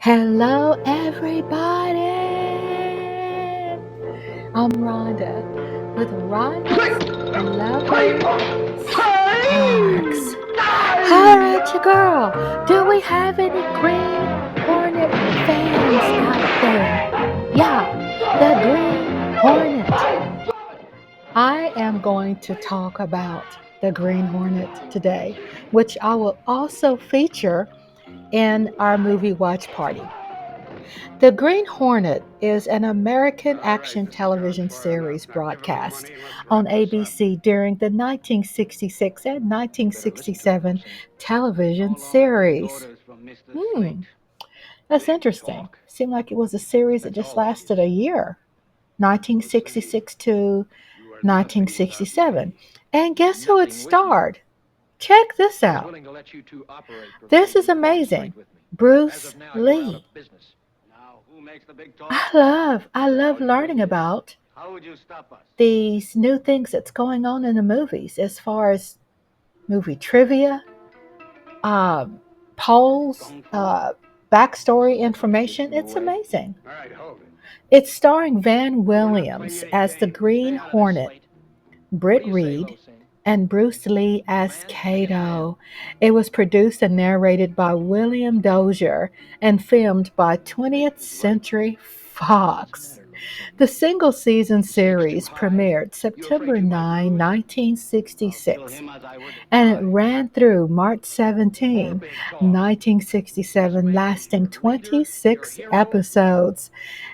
Hello, everybody. I'm Rhonda with Rhonda's Lovely Sparks. Alright, your girl. Do we have any Green Hornet fans out there? Yeah, the Green Hornet. I am going to talk about the Green Hornet today, which I will also feature in our movie watch party. The Green Hornet is an American action television series broadcast on ABC during the 1966 and 1967 television series. Hmm, that's interesting. Seemed like it was a series that just lasted a year, 1966 to 1967. And guess who it starred? Check this out. This is amazing. Bruce Lee. I love learning about these new things that's going on in the movies as far as movie trivia, um, polls, backstory information. It's amazing. It's starring Van Williams as the Green Hornet, Britt Reed, and Bruce Lee as Kato. It was produced and narrated by William Dozier and filmed by 20th Century Fox. The single season series premiered September 9, 1966, and it ran through March 17, 1967, lasting 26 episodes.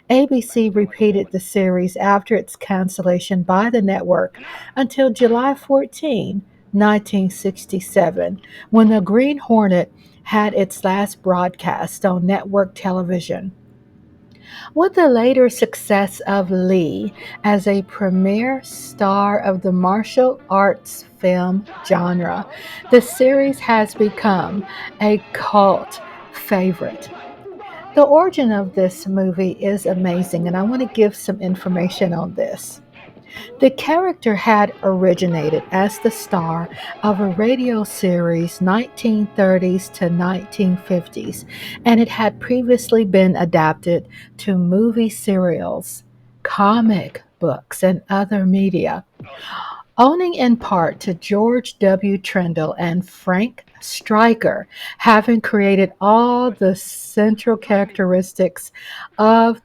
ABC repeated the series after its cancellation by the network until July 14, 1967, when the Green Hornet had its last broadcast on network television. With the later success of Lee as a premier star of the martial arts film genre, the series has become a cult favorite. The origin of this movie is amazing, and I want to give some information on this. The character had originated as the star of a radio series 1930s to 1950s, and it had previously been adapted to movie serials, comic books, and other media. Owing in part to George W. Trendle and Frank Striker having created all the central characteristics of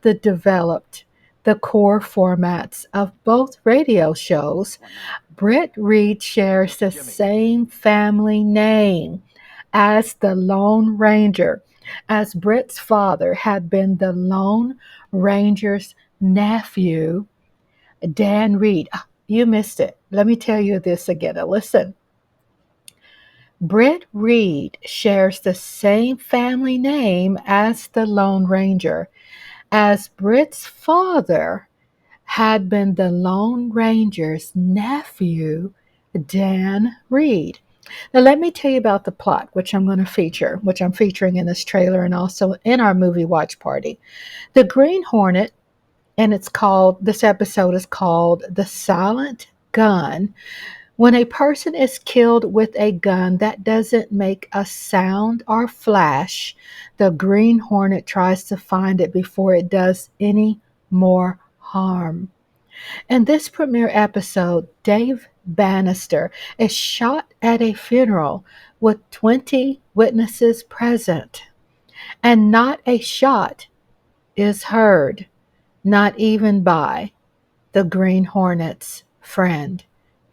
the core formats of both radio shows. Britt Reed shares the same family name as the Lone Ranger, as Britt's father had been the Lone Ranger's nephew, Dan Reed. You missed it. Let me tell you this again. Now listen. Britt Reed shares the same family name as the Lone Ranger, as Britt's father had been the Lone Ranger's nephew, Dan Reed. Now, let me tell you about the plot, which I'm featuring in this trailer and also in our movie watch party. The Green Hornet, and this episode is called The Silent Gun. When a person is killed with a gun that doesn't make a sound or flash, the Green Hornet tries to find it before it does any more harm. In this premiere episode, Dave Bannister is shot at a funeral with 20 witnesses present, and not a shot is heard, not even by the Green Hornet's friend,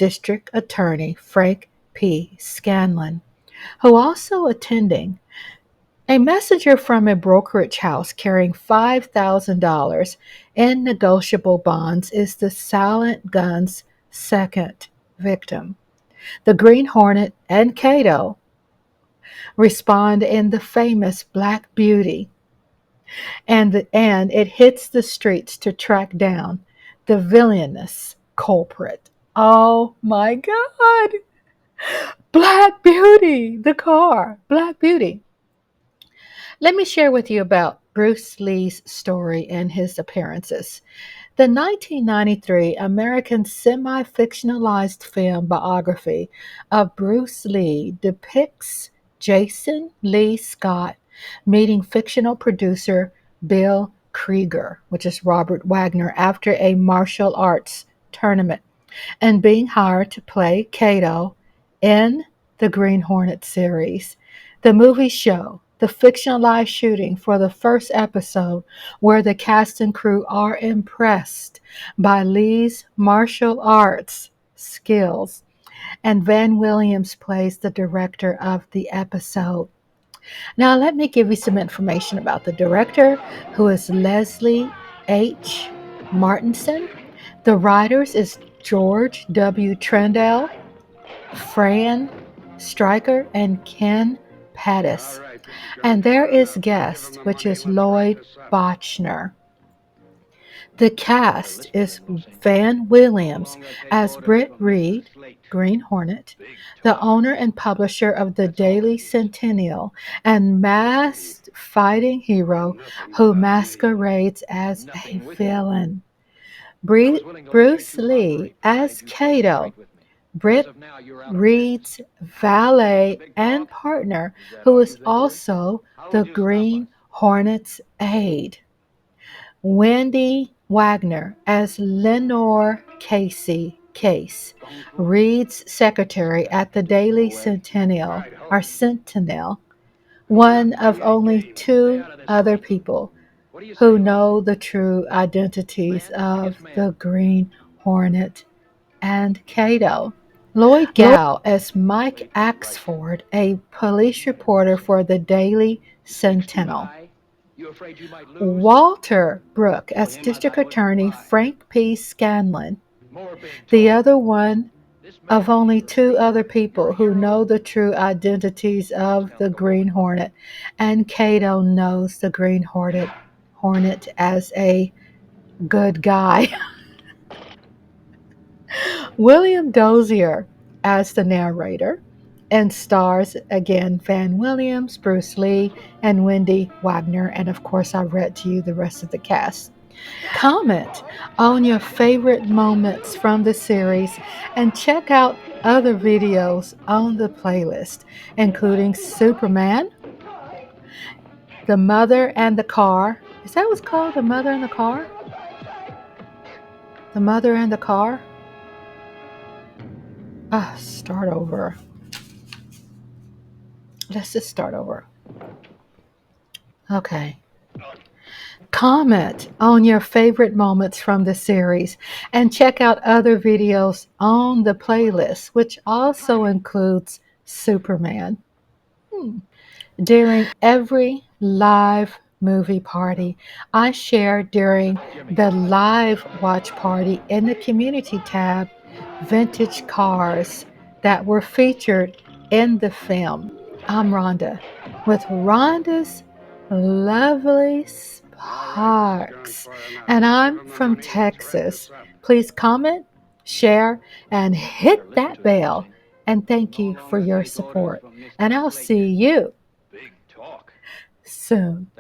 District Attorney Frank P. Scanlon, who also attending. A messenger from a brokerage house carrying $5,000 in negotiable bonds is the Silent Gun's second victim. The Green Hornet and Kato respond in the famous Black Beauty, and it hits the streets to track down the villainous culprit. Oh my God! Black Beauty, the car, Black Beauty. Let me share with you about Bruce Lee's story and his appearances. The 1993 American semi fictionalized film biography of Bruce Lee depicts Jason Lee Scott meeting fictional producer Bill Krieger, which is Robert Wagner, after a martial arts tournament, and being hired to play Kato in the Green Hornet series. The movies show the fictionalized shooting for the first episode, where the cast and crew are impressed by Lee's martial arts skills, and Van Williams plays the director of the episode. Now, let me give you some information about the director, who is Leslie H. Martinson. The writers is George W. Trendle, Fran Striker, and Ken Pattis. And there is guest, which is Lloyd Bochner. The cast is Van Williams as Britt Reed, Green Hornet, the owner and publisher of the Daily Centennial, and masked fighting hero who masquerades as a villain. Bruce Lee as Kato, Britt Reed's valet and partner, who is also the Green Hornet's aide. Wendy Wagner as Lenore Case, Reed's secretary at the Daily Centennial, or Sentinel, one of only two other people who know the true identities of the Green Hornet and Kato. Lloyd Gow as Mike Axford, a police reporter for the Daily Sentinel. Walter Brooke as District Attorney Frank P. Scanlon, the other one of only two other people who know the true identities of the Green Hornet, and Kato knows the Green Hornet as a good guy. William Dozier as the narrator, and stars again Van Williams, Bruce Lee, and Wendy Wagner. And of course, I read to you the rest of the cast. Comment on your favorite moments from the series and check out other videos on the playlist, including Superman, The Mother and the Car. Is that what's called? The Mother and the Car? The Mother and the Car? Start over. Let's just start over. Okay. Comment on your favorite moments from the series and check out other videos on the playlist, which also includes Superman. During every live movie party I share during the live watch party in the community tab, vintage cars that were featured in the film. I'm Rhonda with Rhonda's Lovely Sparks, and I'm from Texas. Please comment, share, and hit that bell. And thank you for your support. And I'll see you soon.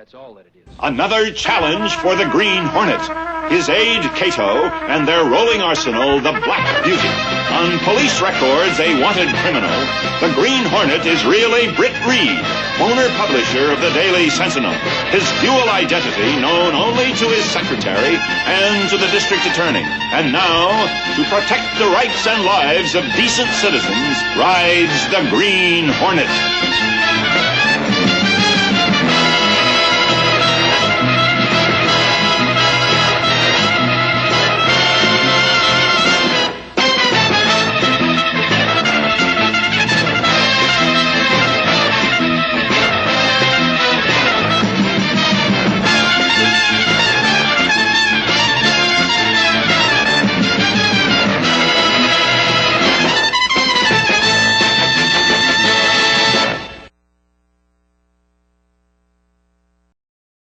Another challenge for the Green Hornet, his aide Kato, and their rolling arsenal, the Black Beauty. On police records, a wanted criminal, the Green Hornet is really Britt Reed, owner-publisher of the Daily Sentinel. His dual identity known only to his secretary and to the district attorney. And now, to protect the rights and lives of decent citizens, rides the Green Hornet.